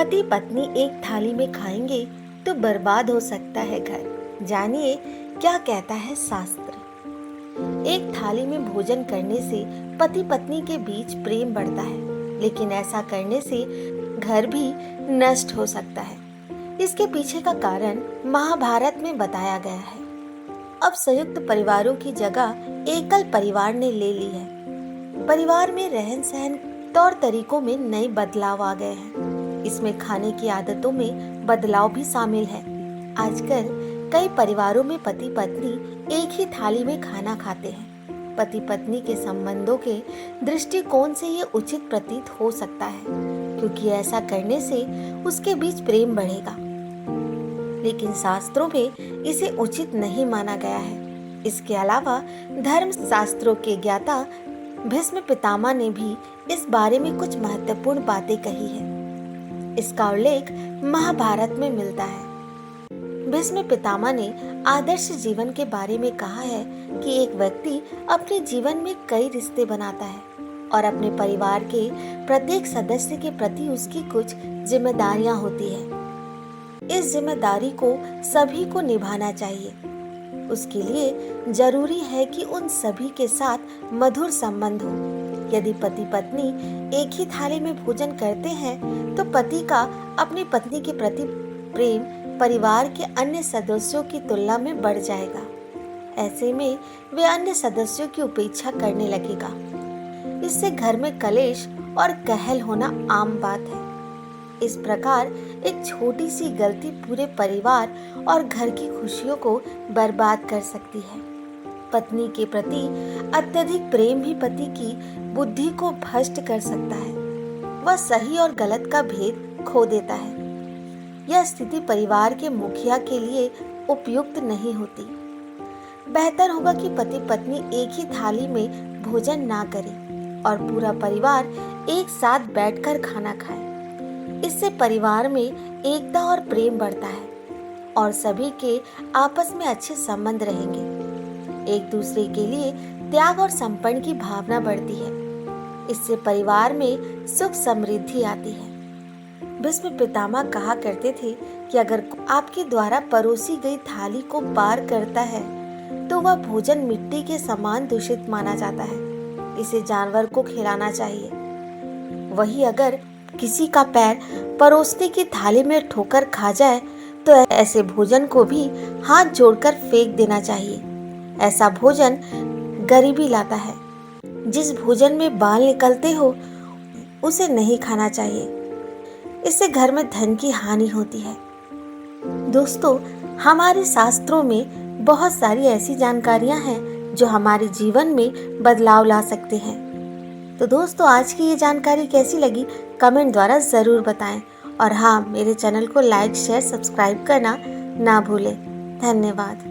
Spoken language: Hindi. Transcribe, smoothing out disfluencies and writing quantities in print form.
पति पत्नी एक थाली में खाएंगे तो बर्बाद हो सकता है घर। जानिए क्या कहता है शास्त्र। एक थाली में भोजन करने से पति पत्नी के बीच प्रेम बढ़ता है, लेकिन ऐसा करने से घर भी नष्ट हो सकता है। इसके पीछे का कारण महाभारत में बताया गया है। अब संयुक्त परिवारों की जगह एकल परिवार ने ले ली है। परिवार में रहन सहन तौर तरीकों में नए बदलाव आ गए हैं। इसमें खाने की आदतों में बदलाव भी शामिल है। आजकल कई परिवारों में पति पत्नी एक ही थाली में खाना खाते हैं। पति पत्नी के संबंधों के दृष्टिकोण से ये उचित प्रतीत हो सकता है, क्योंकि ऐसा करने से उसके बीच प्रेम बढ़ेगा, लेकिन शास्त्रों में इसे उचित नहीं माना गया है। इसके अलावा धर्म शास्त्रों के ज्ञाता भीष्म पितामह ने भी इस बारे में कुछ महत्वपूर्ण बातें कही है। इसका उल्लेख महाभारत में मिलता है। भीष्म पितामह ने आदर्श जीवन के बारे में कहा है कि एक व्यक्ति अपने जीवन में कई रिश्ते बनाता है और अपने परिवार के प्रत्येक सदस्य के प्रति उसकी कुछ जिम्मेदारियां होती है। इस जिम्मेदारी को सभी को निभाना चाहिए। उसके लिए जरूरी है कि उन सभी के साथ मधुर संबंध हो। यदि पति पत्नी एक ही थाली में भोजन करते हैं तो पति का अपनी पत्नी के प्रति प्रेम परिवार के अन्य सदस्यों की तुलना में बढ़ जाएगा। ऐसे में वे अन्य सदस्यों की उपेक्षा करने लगेगा। इससे घर में कलेश और कहल होना आम बात है। इस प्रकार एक छोटी सी गलती पूरे परिवार और घर की खुशियों को बर्बाद कर सकती है। पत्नी के प्रति अत्यधिक प्रेम भी पति की बुद्धि को भ्रष्ट कर सकता है। वह सही और गलत का भेद खो देता है। यह स्थिति परिवार के मुखिया के लिए उपयुक्त नहीं होती। बेहतर होगा कि पति पत्नी एक ही थाली में भोजन ना करें और पूरा परिवार एक साथ बैठकर खाना खाए। इससे परिवार में एकता और प्रेम बढ़ता है और सभी के आपस में अच्छे संबंध रहेंगे। एक दूसरे के लिए त्याग और समर्पण की भावना बढ़ती है। इससे परिवार में सुख समृद्धि आती है। भीष्म पितामह कहा करते थे कि अगर आपके द्वारा परोसी गई थाली को पार करता है तो वह भोजन मिट्टी के समान दूषित माना जाता है। इसे जानवर को खिलाना चाहिए। वही अगर किसी का पैर परोसने की थाली में ठोकर खा जाए तो ऐसे भोजन को भी हाथ जोड़कर फेंक देना चाहिए। ऐसा भोजन गरीबी लाता है। जिस भोजन में बाल निकलते हो उसे नहीं खाना चाहिए। इससे घर में धन की हानि होती है। दोस्तों, हमारे शास्त्रों में बहुत सारी ऐसी जानकारियां हैं जो हमारे जीवन में बदलाव ला सकते हैं। तो दोस्तों, आज की ये जानकारी कैसी लगी कमेंट द्वारा ज़रूर बताएं। और हाँ, मेरे चैनल को लाइक शेयर सब्सक्राइब करना ना भूलें। धन्यवाद।